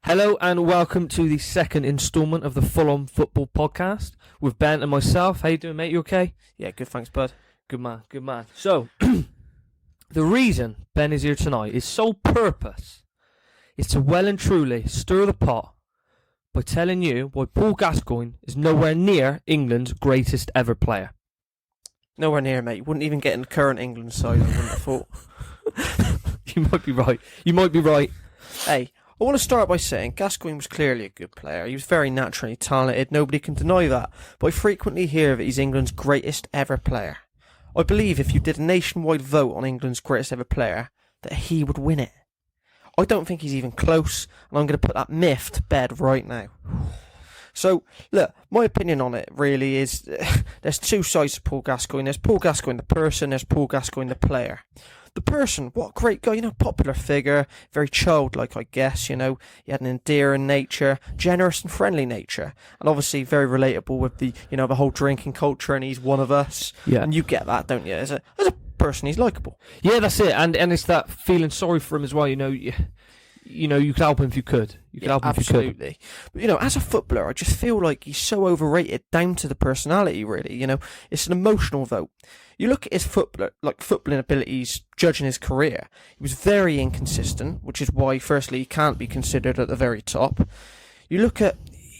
Hello and welcome to the second instalment of the Full On Football podcast with Ben and myself. How you doing, mate? You okay? Yeah, good, thanks, bud. Good man, good man. So, the reason Ben is here tonight, his sole purpose is to well and truly stir the pot by telling you why Paul Gascoigne is nowhere near England's greatest ever player. Nowhere near, mate. You wouldn't even get in the current England side, I wouldn't have thought. You might be right. You might be right. Hey, I want to start by saying Gascoigne was clearly a good player. He was very naturally talented, nobody can deny that. But I frequently hear that he's England's greatest ever player. I believe if you did a nationwide vote on England's greatest ever player, that he would win it. I don't think he's even close, and I'm going to put that myth to bed right now. So, look, my opinion on it really is, there's two sides to Paul Gascoigne. There's Paul Gascoigne the person, there's Paul Gascoigne the player. The person, what a great guy, popular figure, very childlike, I guess, he had an endearing nature, generous and friendly nature, and obviously very relatable with the, the whole drinking culture, and he's one of us. Yeah. And you get that, don't you? As a person, he's likeable. Yeah, that's it, and it's that feeling sorry for him as well, you could help him if you could. You could help him absolutely. If you could. But, as a footballer, I just feel like he's so overrated down to the personality, really. It's an emotional vote. You look at his footballing abilities, judging his career. He was very inconsistent, which is why, firstly, he can't be considered at the very top. You look at,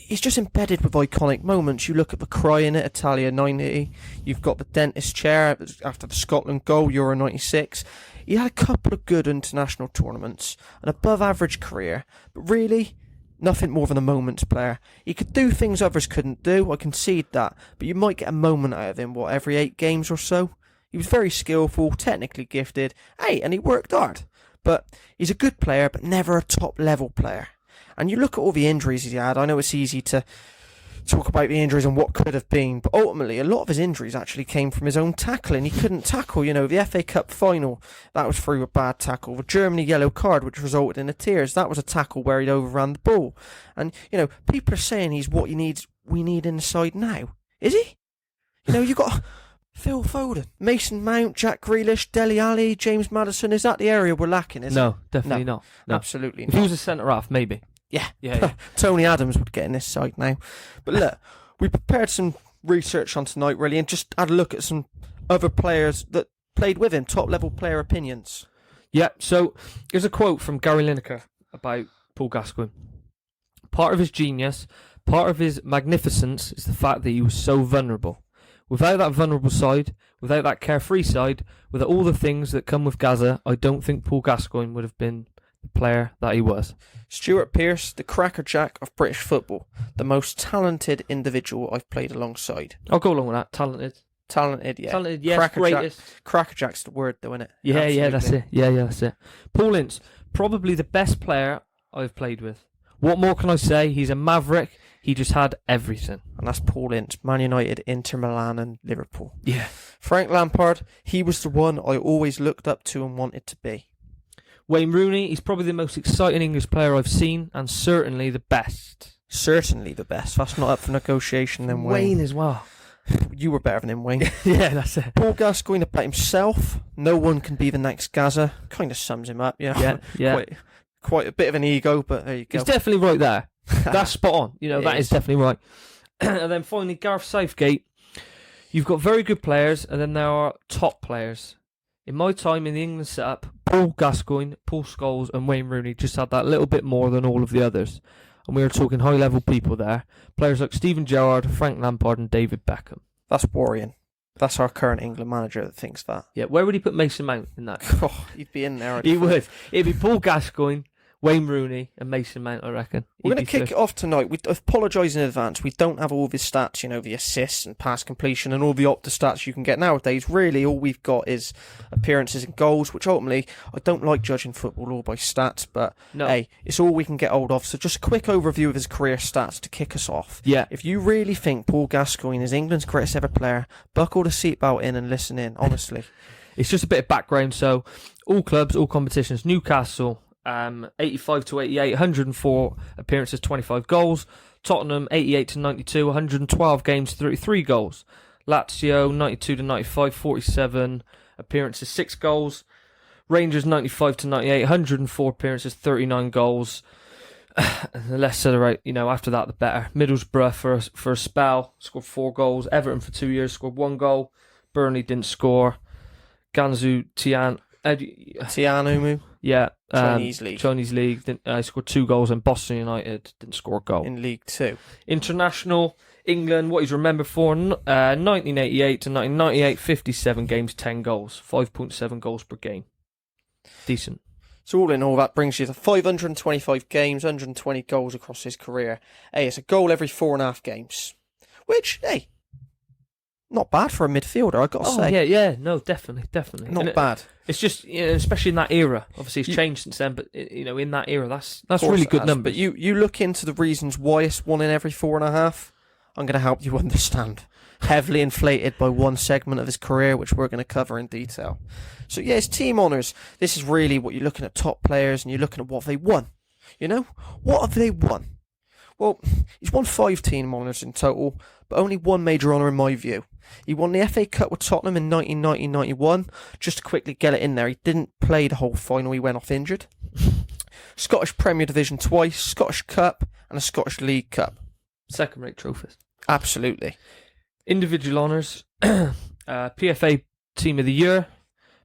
he's just embedded with iconic moments. You look at the crying at Italia 90. You've got the dentist chair after the Scotland goal, Euro 96. He had a couple of good international tournaments, an above-average career, but really, nothing more than a moments player. He could do things others couldn't do, I concede that, but you might get a moment out of him, every 8 games or so? He was very skillful, technically gifted, and he worked hard. But he's a good player, but never a top-level player. And you look at all the injuries he had, I know it's easy to talk about the injuries and what could have been, but ultimately a lot of his injuries actually came from his own tackling. He couldn't tackle, the FA Cup final, that was through a bad tackle. The Germany yellow card, which resulted in a tears, that was a tackle where he'd overran the ball. And people are saying he's what we need in the side now. Is he? You got Phil Foden, Mason Mount, Jack Grealish, Dele Alli, James Maddison. Is that the area we're lacking? No, definitely not. No. Absolutely not. If he was a centre half, maybe. Yeah. Tony Adams would get in this side now. But look, we prepared some research on tonight, really, and just had a look at some other players that played with him, top-level player opinions. Yeah, so here's a quote from Gary Lineker about Paul Gascoigne. Part of his genius, part of his magnificence is the fact that he was so vulnerable. Without that vulnerable side, without that carefree side, without all the things that come with Gazza, I don't think Paul Gascoigne would have been the player that he was. Stuart Pearce, the crackerjack of British football, the most talented individual I've played alongside. I'll go along with that. Talented, yeah. Talented, yes. Greatest. Crackerjack's the word, though, isn't it? Yeah, absolutely. Yeah, that's it. Yeah, that's it. Paul Ince, probably the best player I've played with. What more can I say? He's a maverick. He just had everything. And that's Paul Ince, Man United, Inter Milan and Liverpool. Yeah. Frank Lampard, he was the one I always looked up to and wanted to be. Wayne Rooney, he's probably the most exciting English player I've seen, and certainly the best. Certainly the best. That's not up for negotiation then, Wayne. Wayne as well. You were better than him, Wayne. Yeah, that's it. Paul Gascoigne about himself. No one can be the next Gazza. Kind of sums him up, Yeah. Quite a bit of an ego, but there you go. He's definitely right there. That's spot on. That is definitely right. And then finally, Gareth Southgate. You've got very good players, and then there are top players. In my time in the England setup, Paul Gascoigne, Paul Scholes and Wayne Rooney just had that little bit more than all of the others. And we were talking high-level people there. Players like Steven Gerrard, Frank Lampard and David Beckham. That's worrying. That's our current England manager that thinks that. Yeah, where would he put Mason Mount in that? He'd be in there. He would. It'd be Paul Gascoigne, Wayne Rooney and Mason Mount, I reckon. We're going to kick it off tonight. We apologise in advance. We don't have all of his stats, the assists and pass completion and all the Opta stats you can get nowadays. Really, all we've got is appearances and goals, which ultimately, I don't like judging football all by stats, but hey, it's all we can get hold of. So just a quick overview of his career stats to kick us off. Yeah. If you really think Paul Gascoigne is England's greatest ever player, buckle the seatbelt in and listen in, honestly. It's just a bit of background. So, all clubs, all competitions, Newcastle, 85 to 88, 104 appearances, 25 goals. Tottenham, 88 to 92, 112 games, 33 goals. Lazio, 92 to 95, 47 appearances, 6 goals. Rangers, 95 to 98, 104 appearances, 39 goals. the less said right, after that, the better. Middlesbrough for a spell scored 4 goals. Everton for 2 years scored 1 goal. Burnley didn't score. Gansu Tianumu. Yeah. Chinese League. Chinese League scored 2 goals, and Boston United didn't score a goal. In League 2. International, England, what he's remembered for, 1988 to 1998, 57 games, 10 goals, 5.7 goals per game. Decent. So all in all, that brings you to 525 games, 120 goals across his career. Hey, it's a goal every 4.5 games. Which, hey, not bad for a midfielder, I've got to say. Yeah, no, definitely. Not bad. It's just, especially in that era. Obviously, it's changed since then, but in that era, that's really good numbers. But you look into the reasons why it's 1 in every 4.5. I'm going to help you understand. Heavily inflated by one segment of his career, which we're going to cover in detail. So yeah, his team honours. This is really what you're looking at top players, and you're looking at what they won. What have they won? Well, he's won 5 team honours in total, but only one major honour in my view. He won the FA Cup with Tottenham in 1990-91. Just to quickly get it in there, he didn't play the whole final, he went off injured. Scottish Premier Division twice, Scottish Cup, and a Scottish League Cup. Second-rate trophies. Absolutely. Individual honours, PFA Team of the Year,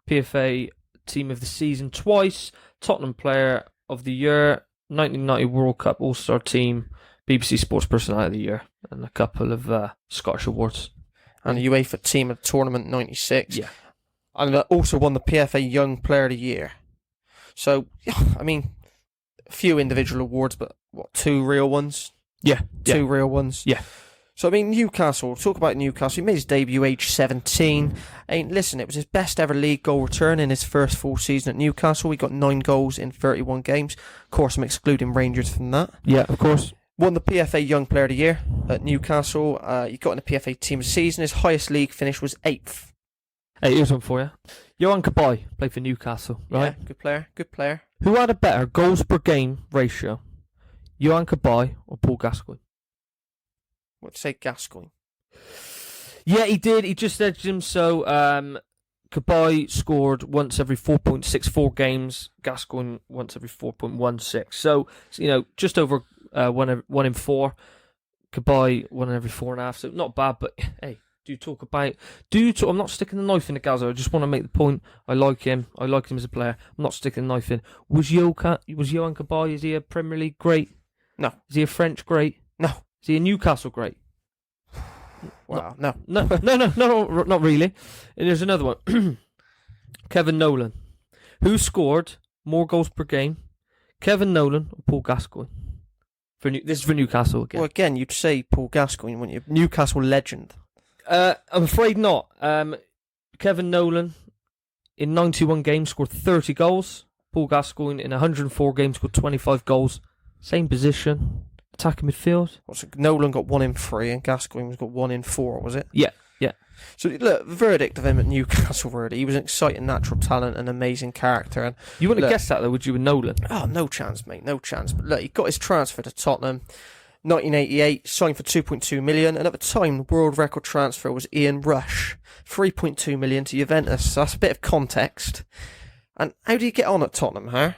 PFA Team of the Season twice, Tottenham Player of the Year, 1990 World Cup All-Star Team, BBC Sports Personality of the Year, and a couple of Scottish awards. And the UEFA Team of the Tournament 96. Yeah. And also won the PFA Young Player of the Year. So, I mean, a few individual awards, but 2 real ones? Yeah. 2 real ones? Yeah. So, I mean, Newcastle, talk about Newcastle. He made his debut age 17. Listen, it was his best ever league goal return in his first full season at Newcastle. He got 9 goals in 31 games. Of course, I'm excluding Rangers from that. Yeah, of course. Won the PFA Young Player of the Year at Newcastle. He got in the PFA Team of the Season. His highest league finish was 8th. Hey, here's one for you. Johan Caboy played for Newcastle, right? Yeah, good player. Who had a better goals per game ratio? Johan Caboy or Paul Gascoigne? What, say Gascoigne? Yeah, he did. He just edged him. So, Caboy scored once every 4.64 games. Gascoigne once every 4.16. So, just over 1 in 4. Caboy 1 in every 4.5. So, not bad. But hey, I'm not sticking the knife in the Gazza. I just want to make the point. I like him. I like him as a player. I'm not sticking the knife in. Was Johan Caboy? Is he a Premier League great? No. Is he a French great? No. Is he a Newcastle great? Wow, no, not really. And there's another one. Kevin Nolan. Who scored more goals per game? Kevin Nolan or Paul Gascoigne? This is for Newcastle again. Well, again, you'd say Paul Gascoigne, wouldn't you? Newcastle legend. I'm afraid not. Kevin Nolan in 91 games scored 30 goals. Paul Gascoigne in 104 games scored 25 goals. Same position. Attacking midfield. So Nolan got 1 in 3 and Gascoigne's got 1 in 4, was it? Yeah. So look, the verdict of him at Newcastle, really, he was an exciting natural talent and amazing character. And you wouldn't have guessed that though, would you, with Nolan? Oh, no chance, mate, no chance. But look, he got his transfer to Tottenham, 1988, signed for 2.2 million, and at the time, the world record transfer was Ian Rush, 3.2 million to Juventus. So that's a bit of context. And how do you get on at Tottenham, huh?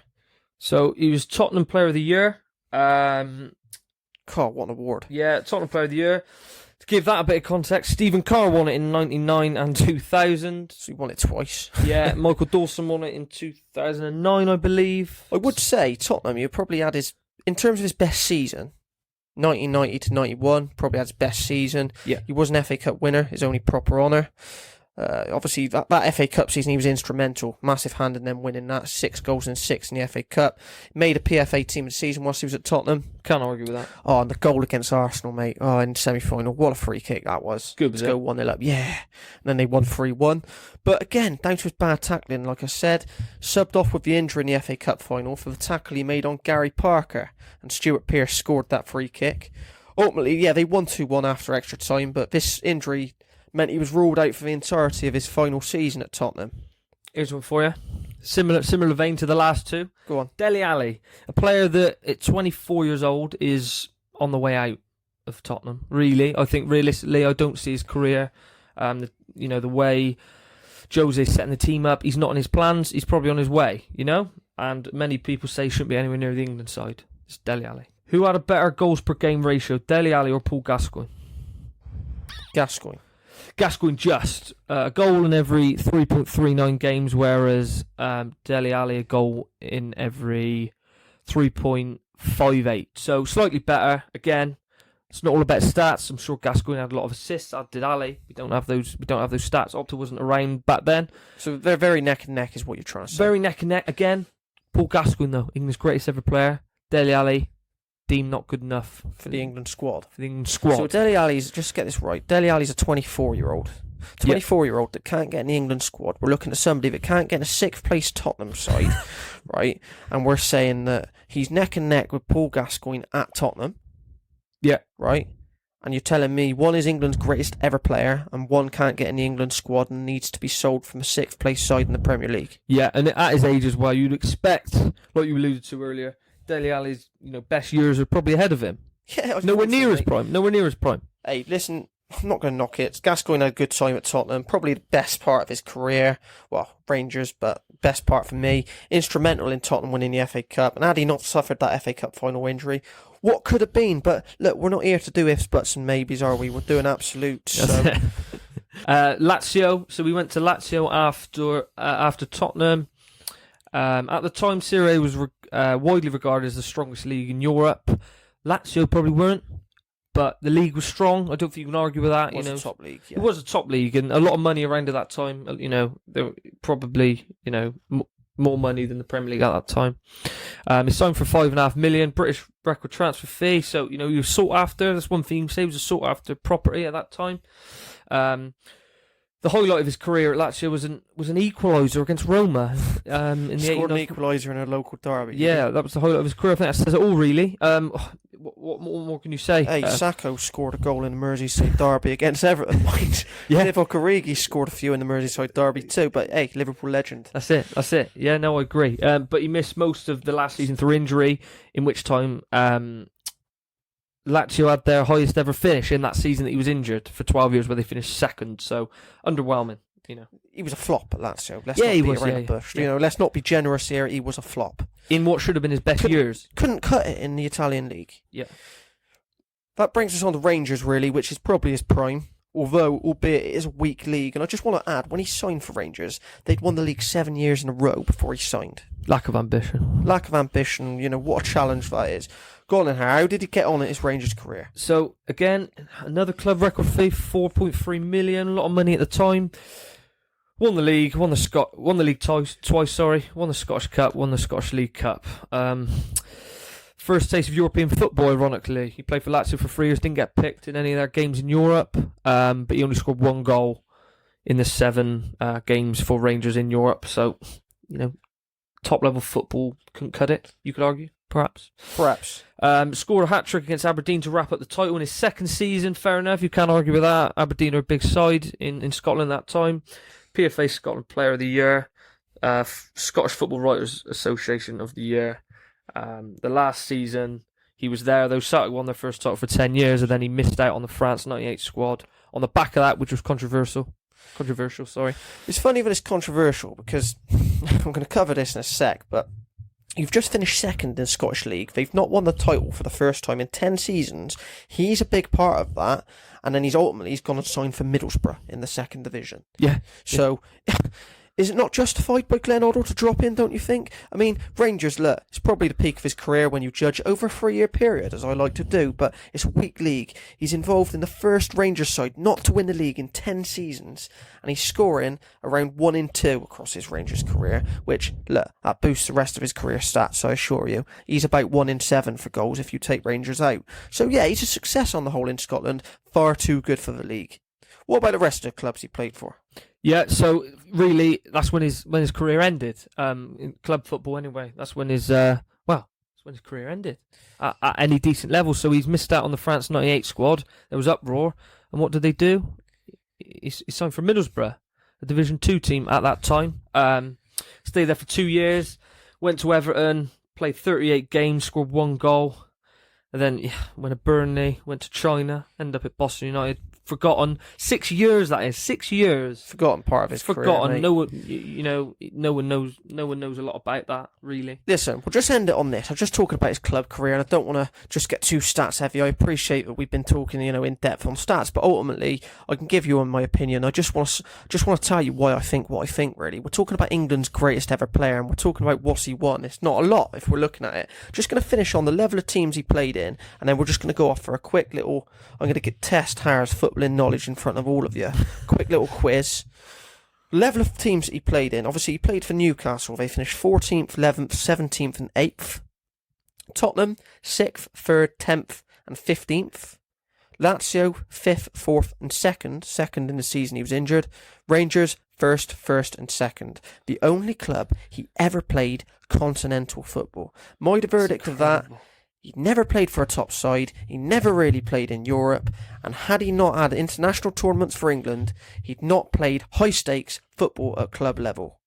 So he was Tottenham Player of the Year. God, what an award. Yeah, Tottenham Player of the Year. To give that a bit of context, Stephen Carr won it in 99 and 2000. So he won it twice. Yeah, Michael Dawson won it in 2009, I believe. I would say Tottenham, you probably had in terms of his best season, 1990 to 91, probably had his best season. Yeah. He was an FA Cup winner, his only proper honour. Obviously, that FA Cup season, he was instrumental. Massive hand in them winning that. 6 goals and 6 in the FA Cup. Made a PFA Team of the Season whilst he was at Tottenham. Can't argue with that. Oh, and the goal against Arsenal, mate. Oh, in the semi-final. What a free kick that was. Good, Let's go 1-0 up. Yeah. And then they won 3-1. But again, down to his bad tackling, like I said. Subbed off with the injury in the FA Cup final for the tackle he made on Gary Parker. And Stuart Pearce scored that free kick. Ultimately, yeah, they won 2-1 after extra time. But this injury meant he was ruled out for the entirety of his final season at Tottenham. Here's one for you. Similar vein to the last two. Go on. Dele Alli, a player that at 24 years old is on the way out of Tottenham. Really, I think realistically, I don't see his career. The way Jose's setting the team up, he's not on his plans. He's probably on his way. And many people say he shouldn't be anywhere near the England side. It's Dele Alli. Who had a better goals per game ratio, Dele Alli or Paul Gascoigne? Gascoigne. Gascoigne just a goal in every 3.39 games, whereas Dele Alli a goal in every 3.58. So slightly better. Again, it's not all about stats. I'm sure Gascoigne had a lot of assists. As did Ali. We don't have those stats. Opta wasn't around back then. So they're very neck and neck, is what you're trying to say. Very neck and neck. Again, Paul Gascoigne though, England's greatest ever player. Dele Alli deemed not good enough for the England squad. So Dele Alli's, just get this right, Dele Alli's a 24-year-old. 24-year-old that can't get in the England squad. We're looking at somebody that can't get in a 6th place Tottenham side, right? And we're saying that he's neck and neck with Paul Gascoigne at Tottenham. Yeah. Right? And you're telling me one is England's greatest ever player and one can't get in the England squad and needs to be sold from a 6th place side in the Premier League. Yeah, and at his age as well, you'd expect, like you alluded to earlier, Dele Alli's best years are probably ahead of him. Yeah, nowhere near his prime. Hey, listen, I'm not going to knock it. Gascoigne had a good time at Tottenham. Probably the best part of his career. Well, Rangers, but best part for me. Instrumental in Tottenham winning the FA Cup. And had he not suffered that FA Cup final injury, what could have been? But look, we're not here to do ifs, buts and maybes, are we? We're doing absolutes. So. Lazio. So we went to Lazio after Tottenham. At the time, Serie A was widely regarded as the strongest league in Europe. Lazio probably weren't, but the league was strong. I don't think you can argue with that. It was a top league. Yeah. It was a top league, and a lot of money around at that time. There were probably more money than the Premier League at that time. He signed for $5.5 million, British record transfer fee. So he was sought after. That's one thing you can say. He was a sought after property at that time. The highlight of his career at Lazio was an equaliser against Roma. In the scored an equaliser in a local derby. Yeah, that was the highlight of his career. I think that says it all, really. What more can you say? Hey, Sacco scored a goal in the Merseyside derby against Everton. Yeah, Divock Origi scored a few in the Merseyside derby too. But hey, Liverpool legend. That's it. Yeah, no, I agree. But he missed most of the last season through injury, in which time Lazio had their highest ever finish in that season that he was injured for 12 years, where they finished second. So underwhelming. He was a flop at Lazio. Let's not be generous here. He was a flop in what should have been his best years. Couldn't cut it in the Italian league. Yeah. That brings us on to Rangers, really, which is probably his prime. Albeit it is a weak league. And I just want to add, when he signed for Rangers, they'd won the league 7 years in a row before he signed. Lack of ambition. What a challenge that is. Go on then, how did he get on in his Rangers career? So, again, another club record fee, $4.3 million, a lot of money at the time. Won the league, won the league twice, won the Scottish Cup, won the Scottish League Cup. First taste of European football, ironically. He played for Lazio for 3 years, didn't get picked in any of their games in Europe, but he only scored 1 goal in the 7 games for Rangers in Europe. So, top-level football couldn't cut it, you could argue, perhaps. Scored a hat-trick against Aberdeen to wrap up the title in his second season. Fair enough, you can't argue with that. Aberdeen are a big side in Scotland that time. PFA Scotland Player of the Year, Scottish Football Writers Association of the Year. The last season he was there, though Celtic won their first title for 10 years, and then he missed out on the France 98 squad on the back of that, which was controversial. It's funny that it's controversial because I'm going to cover this in a sec, but you've just finished second in the Scottish League. They've not won the title for the first time in 10 seasons. He's a big part of that. And then he's gone and signed for Middlesbrough in the 2nd division. Yeah. So, is it not justified by Glenn Hoddle to drop in, don't you think? I mean, Rangers, look, it's probably the peak of his career when you judge over a 3-year period, as I like to do, but it's a weak league. He's involved in the first Rangers side not to win the league in 10 seasons, and he's scoring around 1 in 2 across his Rangers career, which, look, that boosts the rest of his career stats, I assure you. He's about 1 in 7 for goals if you take Rangers out. So yeah, he's a success on the whole in Scotland, far too good for the league. What about the rest of the clubs he played for? Yeah, so really, that's when his career ended. In club football, anyway. That's when his career ended at any decent level. So he's missed out on the France '98 squad. There was uproar, and what did they do? He signed for Middlesbrough, a Division 2 team at that time. Stayed there for 2 years. Went to Everton, played 38 games, scored 1 goal, and then went to Burnley, went to China, ended up at Boston United. forgotten. 6 years, that is. 6 years. Forgotten part of his career, Forgotten. mate. No one, no one knows. No one knows a lot about that, really. Listen, we'll just end it on this. I'm just talking about his club career, and I don't want to just get too stats heavy. I appreciate that we've been talking, in depth on stats, but ultimately, I can give you my opinion. I just want to tell you why I think what I think. Really, we're talking about England's greatest ever player, and we're talking about what's he won. It's not a lot if we're looking at it. Just going to finish on the level of teams he played in, and then we're just going to go off for a quick little. I'm going to test Har's footballing knowledge in front of all of you. Quick little quiz. Level of teams that he played in. Obviously, he played for Newcastle. They finished 14th, 11th, 17th and 8th. Tottenham, 6th, 3rd, 10th and 15th. Lazio, 5th, 4th and 2nd. 2nd in the season he was injured. Rangers, 1st and 2nd. The only club he ever played continental football. My verdict of that... He never played for a top side, he never really played in Europe, and had he not had international tournaments for England, he'd not played high stakes football at club level.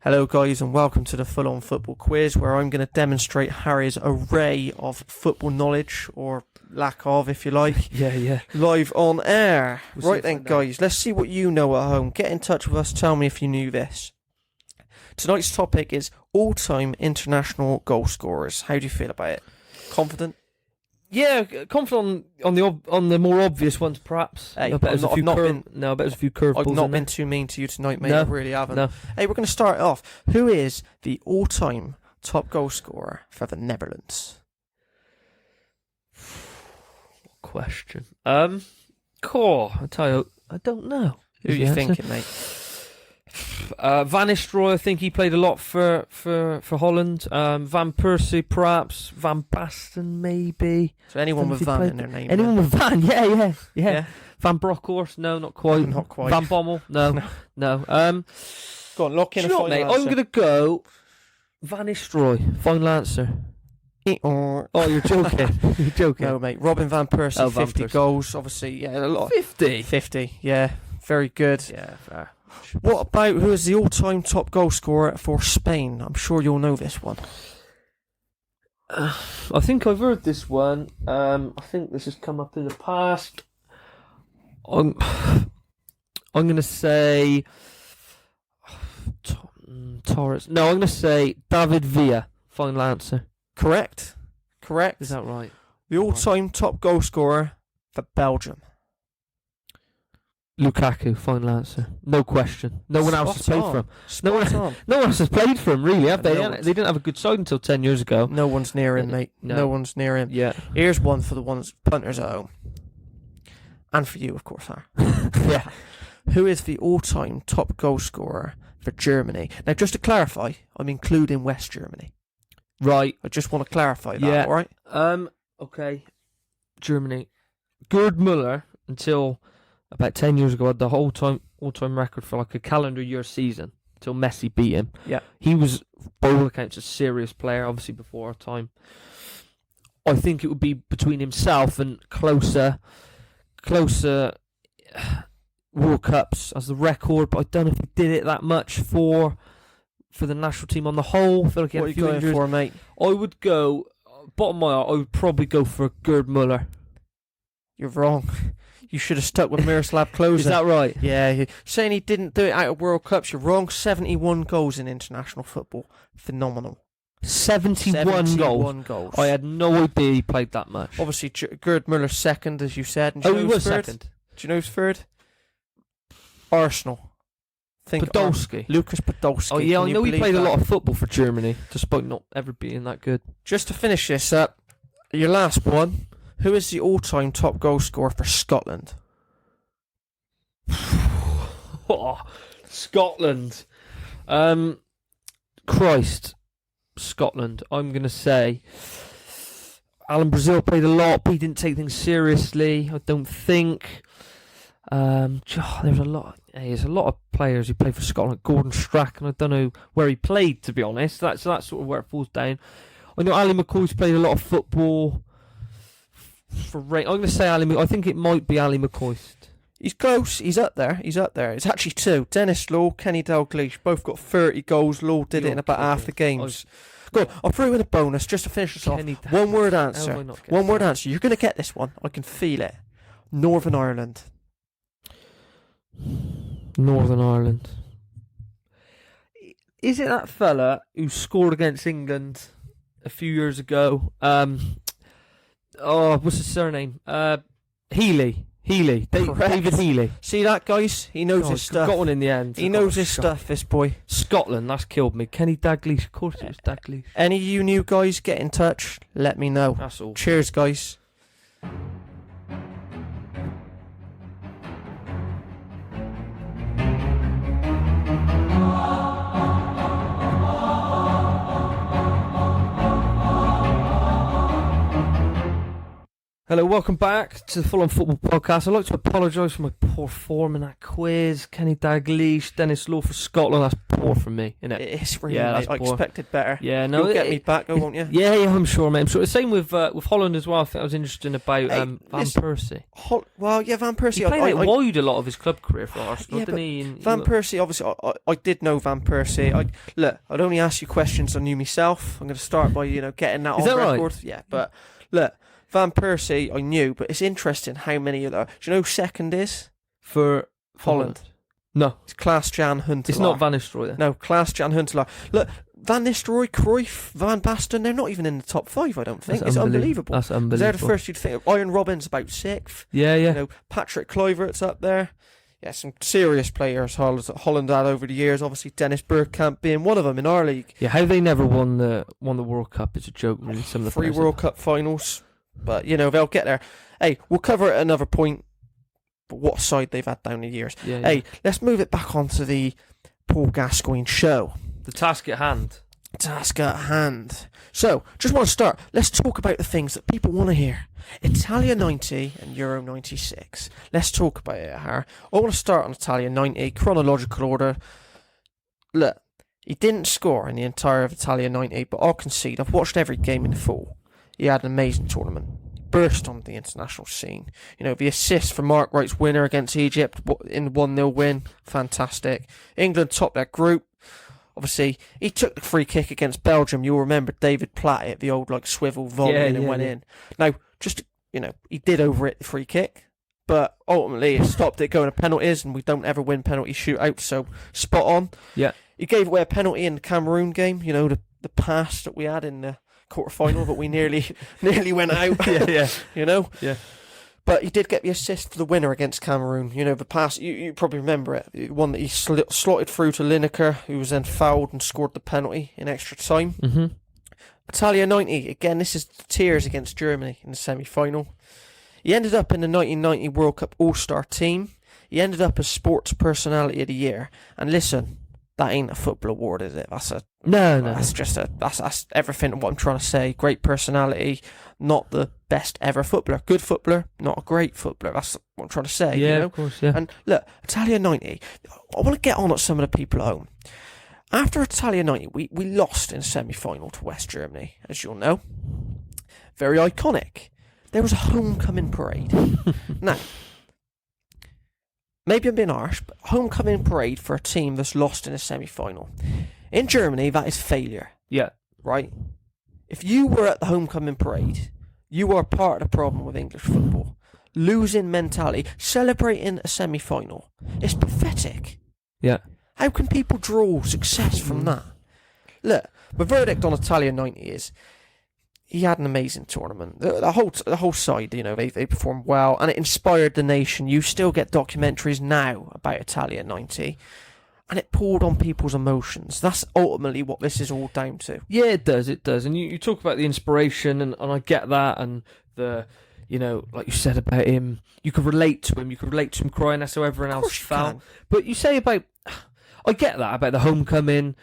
Hello guys, and welcome to the Full On Football Quiz, where I'm going to demonstrate Harry's array of football knowledge, or lack of if you like, Yeah. live on air. We'll Right then guys, let's see what you know at home. Get in touch with us, tell me if you knew this. Tonight's topic is all-time international goal scorers. How do you feel about it? Confident? Yeah, confident on the more obvious ones, perhaps. Hey, I bet there's a few curveballs. I've not in been there. too mean to you tonight, mate. No, I really haven't. No. Hey, we're going to start off. Who is the all-time top goal scorer for the Netherlands? Question. I tell you, I don't know. Who are you thinking, mate? Van Nistelrooy, I think he played a lot for Holland. Van Persie, perhaps. Van Basten, maybe. So anyone with Van in their name. Anyone with Van, yeah. Van Bronckhorst, no, not quite. Not quite. Van Bommel, no. Go on, lock in a do you know final what, mate? answer. I'm going to go Van Nistelrooy, final answer. Oh, you're joking. You're joking. No, mate. Robin Van Persie, Oh, Van 50 Persie. goals. Obviously, yeah, a lot. 50? 50, yeah. Very good. Yeah, fair. What about who is the all-time top goal scorer for Spain? I'm sure you'll know this one. I think I've heard this one. I think this has come up in the past. I'm going to say Torres. No, I'm going to say David Villa. Final answer. Correct. Is that right? The all-time top goal scorer for Belgium. Lukaku. Final answer. No question. No one else has played for him. Spot on. No one else has played for him, really, have they? No They didn't have a good side until 10 years ago. No one's near him, mate. No. No one's near him. Yeah. Here's one for the ones punters at home. And for you, of course, Har. Yeah. Who is the all-time top goal scorer for Germany? Now, just to clarify, I'm including West Germany. Right. I just want to clarify that, Yeah. all right? Okay. Germany. Gerd Müller, until about 10 years ago, had the all-time record for like a calendar year season, until Messi beat him. Yeah. He was, by all accounts, a serious player, obviously before our time. I think it would be between himself and closer World Cups as the record, but I don't know if he did it that much for the national team on the whole. I feel like he had What are a you few going injuries. for, mate? I would go, bottom of my heart, I would probably go for Gerd Müller. You're wrong. You should have stuck with Miroslav Klose. Is that right? Yeah, saying he didn't do it out of World Cups, you're wrong. 71 goals in international football. Phenomenal. 71 goals. I had no idea he played that much. Obviously, Gerd Müller's second, as you said. And do you know he who's was third? second. Do you know who's third? Arsenal. Podolski. Lucas Podolski. Oh yeah, Can I you know he believe played a that? lot of football for Germany, despite not ever being that good. Just to finish this up, your last one. Who is the all-time top goal scorer for Scotland? Scotland. Christ. Scotland. I'm going to say Alan Brazil played a lot, but he didn't take things seriously, I don't think. There's a lot of players who played for Scotland. Gordon Strachan, I don't know where he played, to be honest. That's sort of where it falls down. I know Ali McCoy's played a lot of football for I'm going to say I think it might be Ali McCoy. He's close. He's up there. It's actually 2. Dennis Law, Kenny Dalglish, both got 30 goals. Law did it in about half the games. Go on, I'll throw you in a bonus just to finish this off. One word answer. One word answer. You're going to get this one. I can feel it. Northern Ireland. Northern Ireland. Is it that fella who scored against England a few years ago? What's his surname? Healy. David Healy. See that, guys? He knows his stuff. Got one in the end. He knows his stuff, this boy. Scotland, that's killed me. Kenny Dalglish, of course it was Dalglish. Any of you new guys, get in touch. Let me know. That's all. Cheers, guys. Hello, welcome back to the Full On Football Podcast. I'd like to apologise for my poor form in that quiz. Kenny Dalglish, Dennis Law for Scotland. That's poor from me, isn't it? It's really, mate. I expected better. Yeah, no, you'll get me back, won't you? Yeah, I'm sure, mate. I'm sure. The same with Holland as well. I think I was interested about Van Persie. Van Persie. He played wide a lot of his club career for Arsenal, didn't he? Van Persie, obviously, I did know Van Persie. I'd only ask you questions I knew myself. I'm going to start by getting that on record. Right? Yeah, but look. Van Persie, I knew, but it's interesting how many of them. Do you know who second is? For Holland. No. It's Klaas-Jan Huntelaar. It's not Van Nistelrooy then. No, Klaas-Jan Huntelaar. Look, Van Nistelrooy, Cruyff, Van Basten, they're not even in the top 5, I don't think. It's unbelievable. That's unbelievable. They're the first you'd think of. Iron Robins about 6th. Yeah. You know, Patrick Kluivert's up there. Yeah, some serious players Holland had over the years. Obviously, Dennis Bergkamp being one of them in our league. Yeah, how they never won the World Cup is a joke, really. Some of the 3 World Cup finals. But, they'll get there. Hey, we'll cover it at another point, but what side they've had down the years. Yeah. Hey, let's move it back onto the Paul Gascoigne show. The task at hand. So, just want to start. Let's talk about the things that people want to hear. Italia 90 and Euro 96. Let's talk about it, Har. I want to start on Italia 90, chronological order. Look, he didn't score in the entire of Italia 90, but I'll concede. I've watched every game in full. He had an amazing tournament. Burst on the international scene. The assist for Mark Wright's winner against Egypt in the 1-0 win. Fantastic. England topped their group. Obviously, he took the free kick against Belgium. You'll remember David Platt hit the old swivel volley and went in. Now, he did overhit the free kick, but ultimately it stopped it going to penalties, and we don't ever win penalty shootouts, so spot on. Yeah. He gave away a penalty in the Cameroon game, the pass that we had in the quarter-final, but we nearly went out. Yeah. Yeah. But he did get the assist for the winner against Cameroon. The pass, you probably remember it. The one that he slotted through to Lineker, who was then fouled and scored the penalty in extra time. Mm-hmm. Italia 90, again, this is the tears against Germany in the semi-final. He ended up in the 1990 World Cup All-Star team. He ended up as Sports Personality of the Year. And listen, that ain't a football award, is it? No. That's everything what I'm trying to say. Great personality, not the best ever footballer. Good footballer, not a great footballer. That's what I'm trying to say. Yeah, of course, yeah. And look, Italia 90, I want to get on at some of the people at home. After Italia 90, we lost in a semi-final to West Germany, as you'll know. Very iconic. There was a homecoming parade. Now, maybe I'm being harsh, but homecoming parade for a team that's lost in a semi-final. In Germany, that is failure. Yeah. Right? If you were at the homecoming parade, you are part of the problem with English football. Losing mentality, celebrating a semi-final. It's pathetic. Yeah. How can people draw success from that? Look, the verdict on Italia 90 is he had an amazing tournament. The whole side, they performed well, and it inspired the nation. You still get documentaries now about Italia 90, and it poured on people's emotions. That's ultimately what this is all down to. Yeah, it does. And you talk about the inspiration, and I get that, and the, like you said about him, you could relate to him crying, that's how everyone else felt. But you say about, I get that, about the homecoming,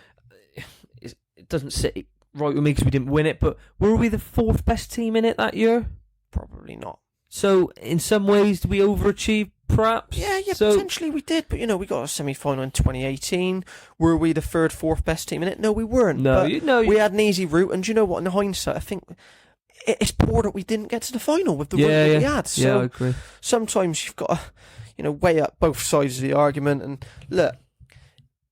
it doesn't sit right with me because we didn't win it, but were we the 4th best team in it that year? Probably not. So, in some ways, did we overachieve, perhaps? Yeah, potentially we did, but we got a semi-final in 2018. Were we the 3rd, 4th best team in it? No, we weren't. We had an easy route, and do you know what, in hindsight, I think it's poor that we didn't get to the final with the route that we had. So yeah, I agree. Sometimes you've got to, weigh up both sides of the argument. And look,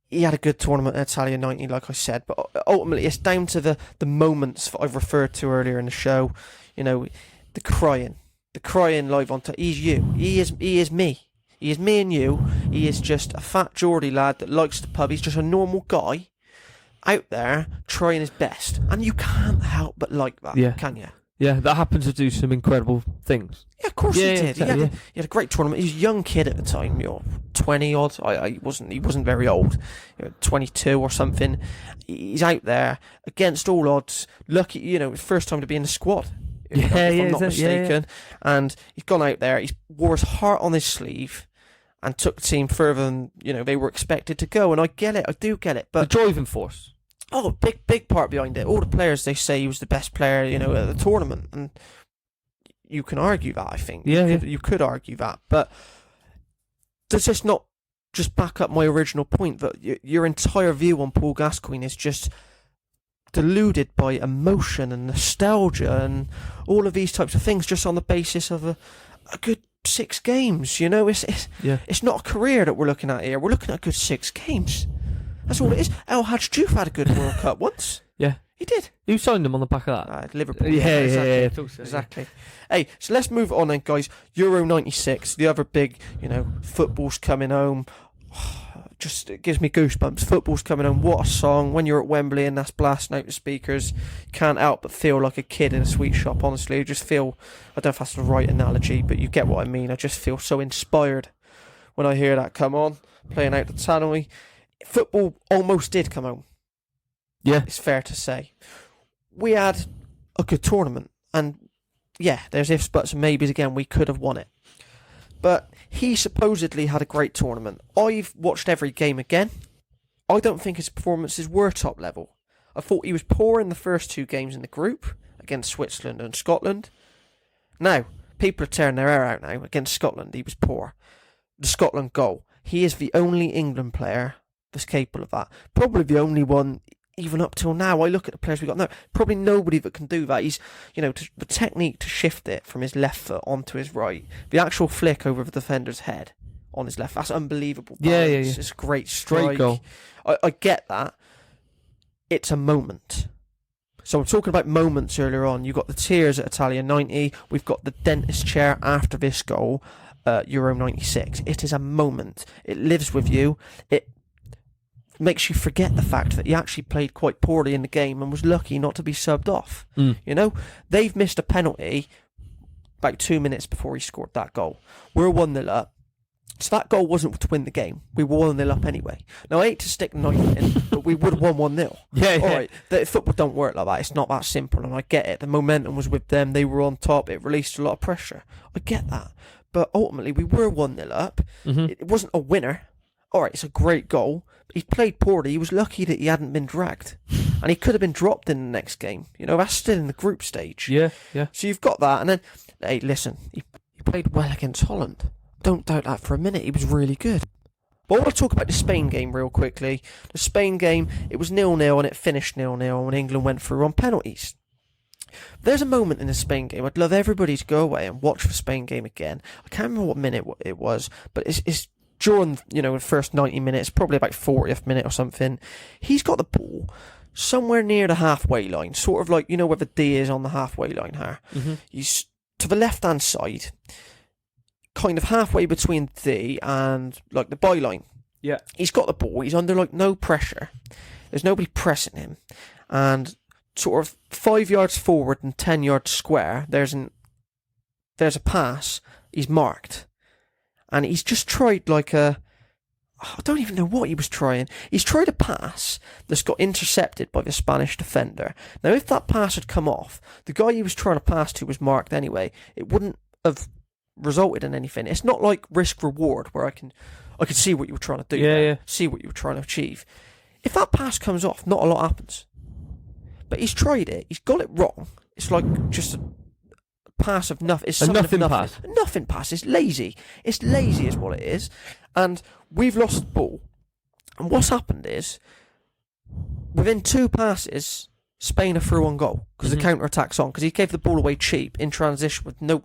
he had a good tournament at Italia 90, like I said, but ultimately it's down to the moments that I've referred to earlier in the show. The crying live on. He's you. He is me. He is me and you. He is just a fat Geordie lad that likes the pub. He's just a normal guy out there trying his best, and you can't help but like that, can you? Yeah, that happens to do some incredible things. Yeah, of course he did. Exactly, he had a great tournament. He was a young kid at the time, 20 odd. He wasn't very old, 22 or something. He's out there against all odds. Lucky, first time to be in the squad. If I'm not mistaken. And he's gone out there. He wore his heart on his sleeve and took the team further than they were expected to go. And I get it. I do get it. But the driving force. Oh, big part behind it. All the players, they say he was the best player, at the tournament, and you can argue that. I think. You could argue that, but does this not just back up my original point that your entire view on Paul Gascoigne is just deluded by emotion and nostalgia and all of these types of things, just on the basis of a good 6 games? It's not a career that we're looking at here. We're looking at a good 6 games. That's all it is. El Hadj Diouf had a good World Cup once. Yeah. He did. Who signed him on the back of that? Liverpool. Exactly. I thought so, exactly. Hey, so let's move on then, guys. Euro 96, the other big, football's coming home. Just, it gives me goosebumps. Football's coming home. What a song. When you're at Wembley and that's blasting out the speakers, you can't help but feel like a kid in a sweet shop, honestly. You just feel, I don't know if that's the right analogy, but you get what I mean. I just feel so inspired when I hear that come on, playing out the tannoy. Football almost did come home. Yeah. It's fair to say. We had a good tournament, and there's ifs, buts and maybes again. We could have won it. But he supposedly had a great tournament. I've watched every game again. I don't think his performances were top level. I thought he was poor in the first 2 games in the group against Switzerland and Scotland. Now, people are tearing their hair out now. Against Scotland, he was poor. The Scotland goal. He is the only England player that's capable of that. Probably the only one, even up till now. I look at the players we got now. Probably nobody that can do that. He's, the technique to shift it from his left foot onto his right. The actual flick over the defender's head on his left. That's unbelievable balance. Yeah. It's a great strike. Great goal. I get that. It's a moment. So I'm talking about moments earlier on. You got the tears at Italia 90. We've got the dentist chair after this goal. Euro 96. It is a moment. It lives with you. It makes you forget the fact that he actually played quite poorly in the game and was lucky not to be subbed off. They've missed a penalty about 2 minutes before he scored that goal. We're 1-0 up. So that goal wasn't to win the game. We were 1-0 up anyway. Now, I hate to stick the knife in, but we would have won 1-0. Yeah. All right. Football don't work like that. It's not that simple, and I get it. The momentum was with them. They were on top. It released a lot of pressure. I get that. But ultimately, we were 1-0 up. Mm-hmm. It wasn't a winner. All right, it's a great goal. He played poorly. He was lucky that he hadn't been dragged. And he could have been dropped in the next game. That's still in the group stage. Yeah. So you've got that. And then, hey, listen, he played well against Holland. Don't doubt that for a minute. He was really good. But I want to talk about the Spain game real quickly. The Spain game, it was 0-0 and it finished 0-0 when England went through on penalties. There's a moment in the Spain game. I'd love everybody to go away and watch the Spain game again. I can't remember what minute it was, but it's during, the first 90 minutes, probably about 40th minute or something. He's got the ball somewhere near the halfway line, sort of like, where the D is on the halfway line here. Mm-hmm. He's to the left-hand side, kind of halfway between D and, like, the byline. Yeah. He's got the ball. He's under, like, no pressure. There's nobody pressing him. And sort of 5 yards forward and 10 yards square, there's a pass. He's marked. And he's just tried I don't even know what he was trying. He's tried a pass that's got intercepted by the Spanish defender. Now, if that pass had come off, the guy he was trying to pass to was marked anyway. It wouldn't have resulted in anything. It's not like risk-reward where I can see what you were trying to do. See what you were trying to achieve. If that pass comes off, not a lot happens. But he's tried it. He's got it wrong. It's like just a pass of nothing. It's a nothing pass. Nothing pass. It's lazy. It's lazy is what it is. And we've lost the ball. And what's happened is, within 2 passes, Spain are through on goal because the counter-attack's on. Because he gave the ball away cheap in transition with no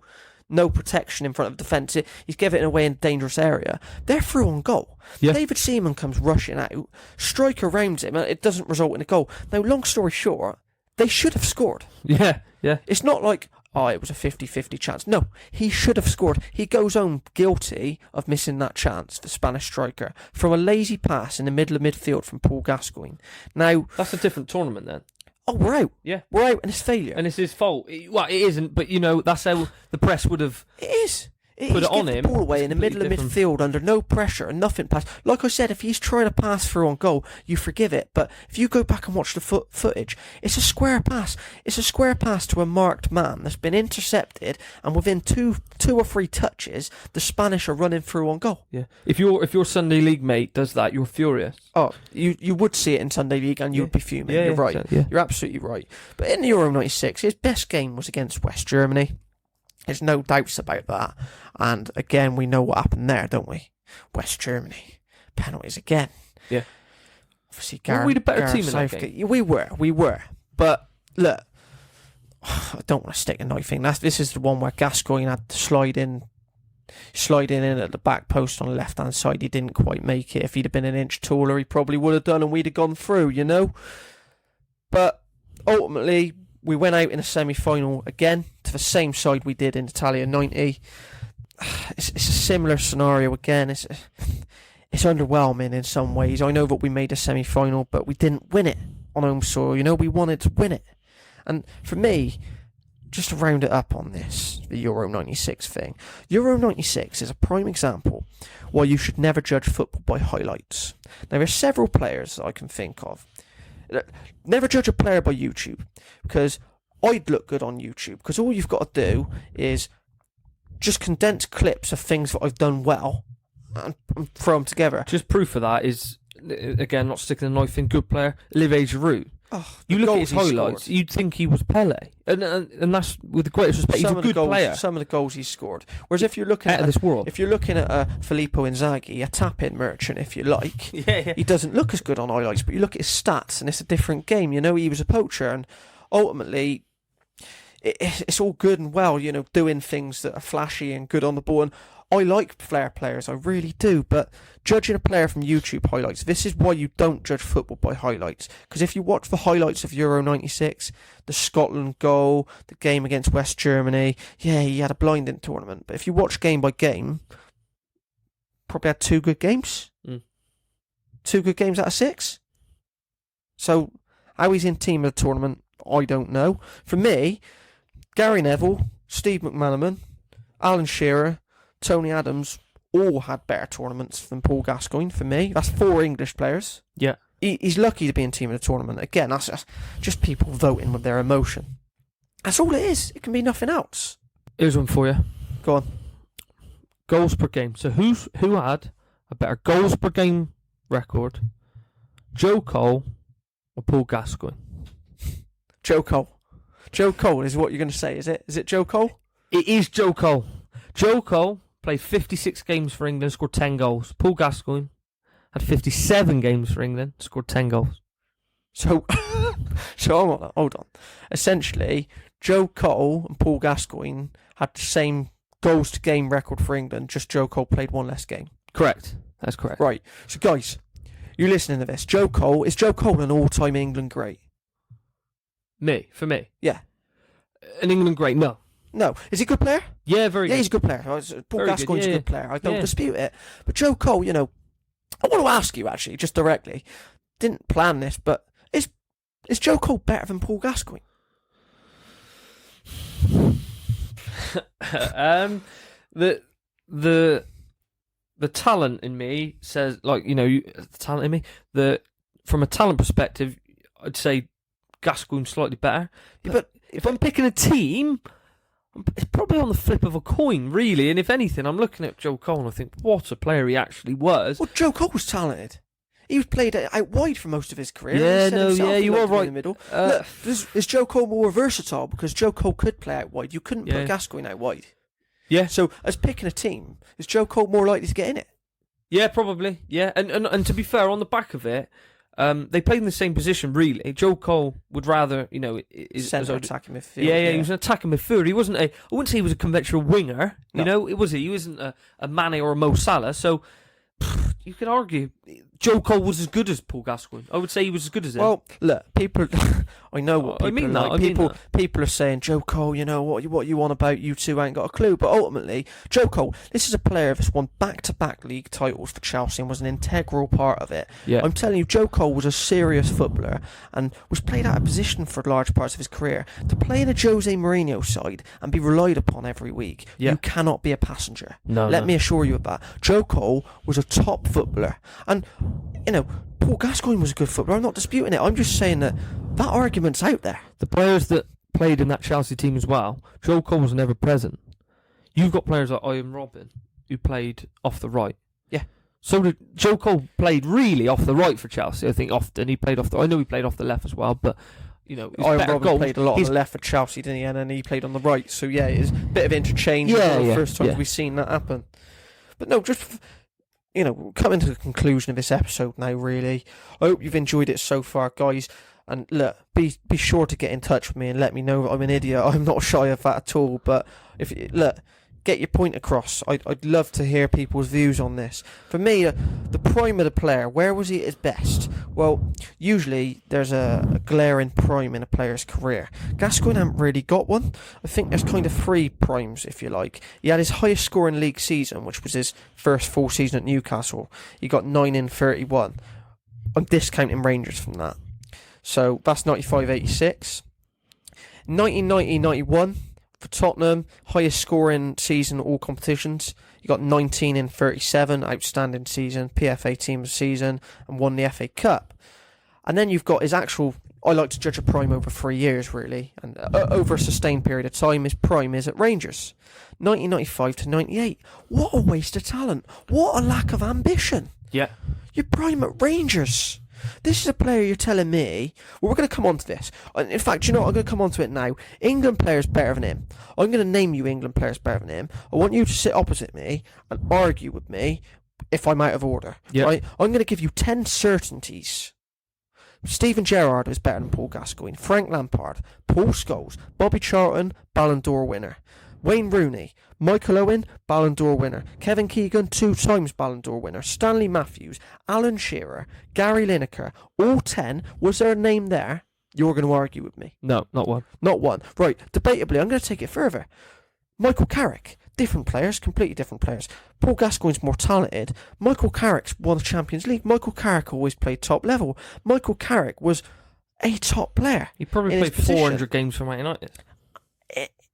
no protection in front of defence. He's giving it away in a dangerous area. They're through on goal. Yeah. David Seaman comes rushing out, striker rounds him, and it doesn't result in a goal. Now, long story short, they should have scored. Yeah. It's not like, it was a 50-50 chance. No, he should have scored. He goes home guilty of missing that chance, the Spanish striker, from a lazy pass in the middle of midfield from Paul Gascoigne. Now, that's a different tournament then. Oh, we're out. Yeah. We're out, and it's failure. And it's his fault. Well, it isn't, but, that's how the press would have... It is. Put it on him. The ball away in the middle of midfield under no pressure and nothing past. Like I said, if he's trying to pass through on goal, you forgive it. But if you go back and watch the footage, it's a square pass. It's a square pass to a marked man that's been intercepted, and within two or three touches, the Spanish are running through on goal. Yeah. If your Sunday League mate does that, you're furious. Oh, you would see it in Sunday League, and you'd be fuming. You're right. Exactly, yeah. You're absolutely right. But in the Euro '96, his best game was against West Germany. There's no doubts about that. And again, we know what happened there, don't we? West Germany. Penalties again. Yeah. Obviously, Were we the better team in that game? We were. But, look, I don't want to stick a knife in. This is the one where Gascoigne had to slide in at the back post on the left-hand side. He didn't quite make it. If he'd have been an inch taller, he probably would have done, and we'd have gone through, But, ultimately, we went out in a semi-final again to the same side we did in Italia 90. It's a similar scenario again. It's underwhelming in some ways. I know that we made a semi-final, but we didn't win it on home soil. We wanted to win it. And for me, just to round it up on this, the Euro 96 thing, Euro 96 is a prime example why you should never judge football by highlights. Now, there are several players that I can think of. Never judge a player by YouTube, because I'd look good on YouTube, because all you've got to do is just condense clips of things that I've done well and throw them together. Just proof of that is, again, not sticking a knife in, good player, Olivier Giroud. You look at his highlights, you'd think he was Pele, and that's with the greatest respect. He's a good player. Some of the goals he's scored. Whereas if you're looking at this world, if you're looking at Filippo Inzaghi, a tap-in merchant, if you like, he doesn't look as good on highlights. But you look at his stats, and it's a different game. He was a poacher, and ultimately, it's all good and well, doing things that are flashy and good on the ball. And I like flair players, I really do, but judging a player from YouTube highlights, this is why you don't judge football by highlights. Because if you watch the highlights of Euro 96, the Scotland goal, the game against West Germany, he had a blinding tournament. But if you watch game by game, probably had 2 good games. 2 good games out of 6. So, how he's in team of the tournament, I don't know. For me, Gary Neville, Steve McManaman, Alan Shearer, Tony Adams all had better tournaments than Paul Gascoigne for me. That's 4 English players. Yeah. He's lucky to be in team of the tournament. Again, that's just people voting with their emotion. That's all it is. It can be nothing else. Here's one for you. Go on. Goals per game. So who had a better goals per game record? Joe Cole or Paul Gascoigne? Joe Cole. Joe Cole is what you're going to say, is it? Is it Joe Cole? It is Joe Cole. Joe Cole played 56 games for England, scored 10 goals. Paul Gascoigne had 57 games for England, scored 10 goals. So hold on. Essentially, Joe Cole and Paul Gascoigne had the same goals to game record for England, just Joe Cole played 1 less game. Correct. That's correct. Right. So guys, you listening to this? Is Joe Cole an all-time England great? For me? Yeah. An England great? No. No. Is he a good player? Yeah, very good. Yeah, he's a good player. Paul Gascoigne's a good player. I don't dispute it. But Joe Cole, I want to ask you actually, just directly. Didn't plan this, but is Joe Cole better than Paul Gascoigne? The talent in me says, the talent in me. From a talent perspective, I'd say Gascoigne's slightly better. But if I'm picking a team, it's probably on the flip of a coin, really. And if anything, I'm looking at Joe Cole and I think, what a player he actually was. Well, Joe Cole was talented. He was played out wide for most of his career. You are right. In the middle. Look, is Joe Cole more versatile? Because Joe Cole could play out wide. You couldn't put Gascoigne out wide. Yeah. So, as picking a team, is Joe Cole more likely to get in it? Yeah, probably. Yeah, and to be fair, on the back of it, They played in the same position, really. Joe Cole would rather, centre attacking midfield. Yeah, he was an attacking midfielder. He wasn't I wouldn't say he was a conventional winger. No. He wasn't a Mane or a Mo Salah. So you could argue Joe Cole was as good as Paul Gascoigne. I would say he was as good as him. Well, look, people. I know what people are like. People are saying, Joe Cole, what you want about, you two ain't got a clue. But ultimately, Joe Cole, this is a player that's won back-to-back league titles for Chelsea and was an integral part of it. Yeah. I'm telling you, Joe Cole was a serious footballer and was played out of position for large parts of his career. To play in a Jose Mourinho side and be relied upon every week, you cannot be a passenger. Let me assure you of that. Joe Cole was a top footballer. And, Paul Gascoigne was a good footballer. I'm not disputing it. I'm just saying that argument's out there. The players that played in that Chelsea team as well, Joe Cole was never present. You've got players like Ian Robin who played off the right. Yeah. So did Joe Cole played really off the right for Chelsea. I think often he played I know he played off the left as well, but Ian Robin played a lot on the left for Chelsea, didn't he? And then he played on the right. So yeah, it's a bit of interchange. First time we've seen that happen. But no, just coming to the conclusion of this episode now, really. I hope you've enjoyed it so far, guys. And look, be sure to get in touch with me and let me know I'm an idiot. I'm not shy of that at all. But get your point across. I'd love to hear people's views on this. For me, the prime of the player, where was he at his best? Well, usually there's a glaring prime in a player's career. Gascoigne hasn't really got one. I think there's kind of three primes, if you like. He had his highest scoring league season, which was his first full season at Newcastle. He got 9 in 31. I'm discounting Rangers from that. So that's 95-86. 1990-91 for Tottenham, highest scoring season all competitions. He got 19 in 37, outstanding season, PFA Team of the Season, and won the FA Cup. And then you've got his actual, I like to judge a prime over 3 years really, and over a sustained period of time, his prime is at Rangers. 1995-98. What a waste of talent. What a lack of ambition. Yeah. Your prime at Rangers. This is a player you're telling me. Well, we're going to come on to this. In fact, I'm going to come on to it now. England players better than him. I'm going to name you England players better than him. I want you to sit opposite me and argue with me if I'm out of order. Yep. Right? I'm going to give you 10 certainties. Steven Gerrard is better than Paul Gascoigne. Frank Lampard, Paul Scholes, Bobby Charlton, Ballon d'Or winner. Wayne Rooney, Michael Owen, Ballon d'Or winner. Kevin Keegan, 2 times Ballon d'Or winner. Stanley Matthews, Alan Shearer, Gary Lineker, all 10. Was there a name there? You're going to argue with me. No, not one. Not one. Right, debatably, I'm going to take it further. Michael Carrick, different players, completely different players. Paul Gascoigne's more talented. Michael Carrick's won the Champions League. Michael Carrick always played top level. Michael Carrick was a top player. He probably played 400 games for Man United.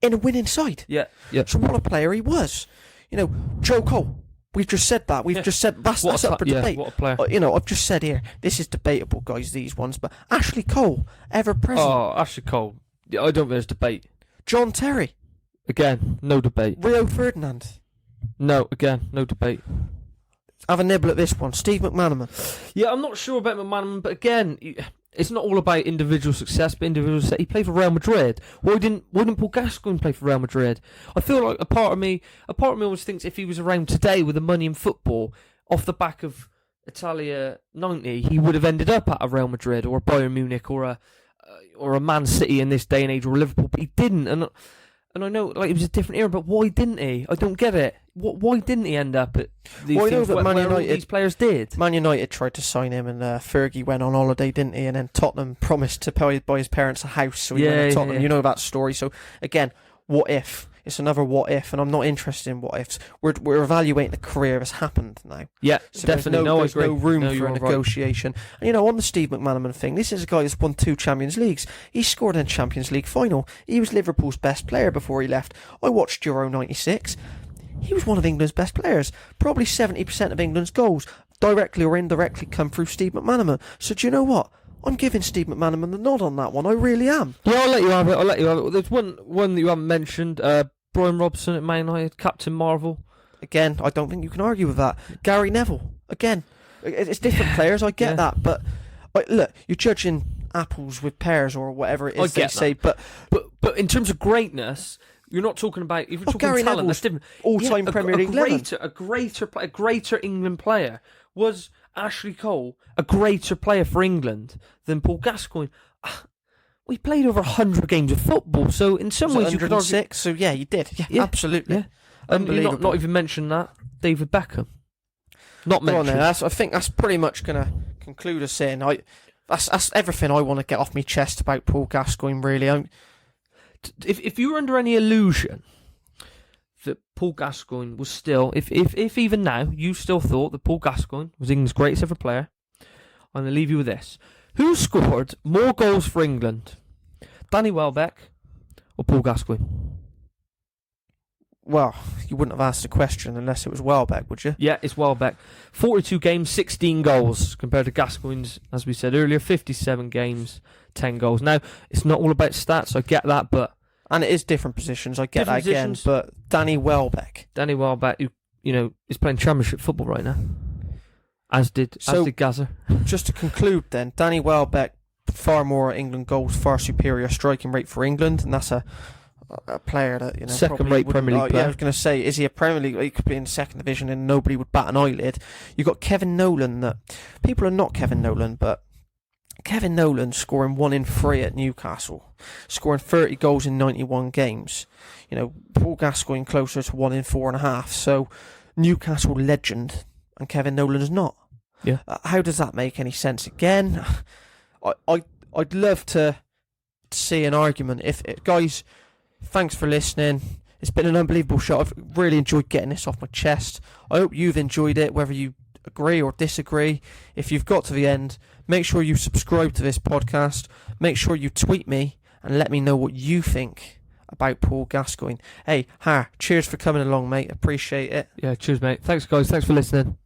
In a winning side. Yeah. So what a player he was. Joe Cole. We've just said that. We've just said that's up for debate. What a player. I've just said here, this is debatable, guys, these ones, but Ashley Cole, ever present. Oh, Ashley Cole. I don't think there's debate. John Terry. Again, no debate. Rio Ferdinand. No, again, no debate. Have a nibble at this one. Steve McManaman. Yeah, I'm not sure about McManaman, but again, it's not all about individual success, but individual success. He played for Real Madrid. Why didn't Paul Gascoigne play for Real Madrid? I feel like a part of me always thinks if he was around today with the money in football, off the back of Italia 90, he would have ended up at a Real Madrid or a Bayern Munich or a Man City in this day and age, or Liverpool, but he didn't. And I know it was a different era, but why didn't he? I don't get it. Why didn't he end up at these teams where all these players did? Man United tried to sign him, and Fergie went on holiday, didn't he? And then Tottenham promised to buy his parents a house, so he went to Tottenham. Yeah. You know that story. So again, what if? It's another what if, and I'm not interested in what ifs. We're evaluating the career that's happened now. Yeah, so definitely. There's no room for a negotiation. Right. And on the Steve McManaman thing, this is a guy that's won 2 Champions Leagues. He scored in a Champions League final. He was Liverpool's best player before he left. I watched Euro 96. He was one of England's best players. Probably 70% of England's goals, directly or indirectly, come through Steve McManaman. So do you know what? I'm giving Steve McManaman the nod on that one. I really am. Yeah, I'll let you have it. There's one that you haven't mentioned. Brian Robson at Man United, Captain Marvel. Again, I don't think you can argue with that. Gary Neville. Again, it's different players. I get that, but look, you're judging apples with pears or whatever it is they say. But in terms of greatness, you're not talking about. If you're talking Gary talent, Neville's that's different. All-time Premier League a greater England player was Ashley Cole a greater player for England than Paul Gascoigne? We played over 100 games of football, so in some ways you could argue... 106, so yeah, you did. Yeah, absolutely. Yeah. Unbelievable. Not even mention that. David Beckham. Not mentioned. I think that's pretty much going to conclude us in. That's everything I want to get off my chest about Paul Gascoigne, really. If you were under any illusion that Paul Gascoigne was still, if even now you still thought that Paul Gascoigne was England's greatest ever player, I'm going to leave you with this. Who scored more goals for England? Danny Welbeck or Paul Gascoigne? Well, you wouldn't have asked the question unless it was Welbeck, would you? Yeah, it's Welbeck. 42 games, 16 goals, compared to Gascoigne's, as we said earlier, 57 games, 10 goals. Now, it's not all about stats, I get that, but... And it is different positions, I get different that again, but Danny Welbeck, who, is playing Championship football right now, as did Gazza. Just to conclude then, Danny Welbeck, far more England goals, far superior striking rate for England, and that's a player that second-rate Premier League player. Yeah, I was going to say, is he a Premier League? He could be in second division, and nobody would bat an eyelid. You got Kevin Nolan. That people are not Kevin Nolan, but Kevin Nolan scoring 1 in 3 at Newcastle, scoring 30 goals in 91 games. Paul Gascoigne closer to 1 in 4.5. So Newcastle legend, and Kevin Nolan's not. Yeah. How does that make any sense? Again, I'd love to see an argument. If guys. Thanks for listening. It's been an unbelievable show. I've really enjoyed getting this off my chest. I hope you've enjoyed it, whether you agree or disagree. If you've got to the end, make sure you subscribe to this podcast. Make sure you tweet me and let me know what you think about Paul Gascoigne. Hey, cheers for coming along, mate. Appreciate it. Yeah, cheers, mate. Thanks, guys. Thanks for listening.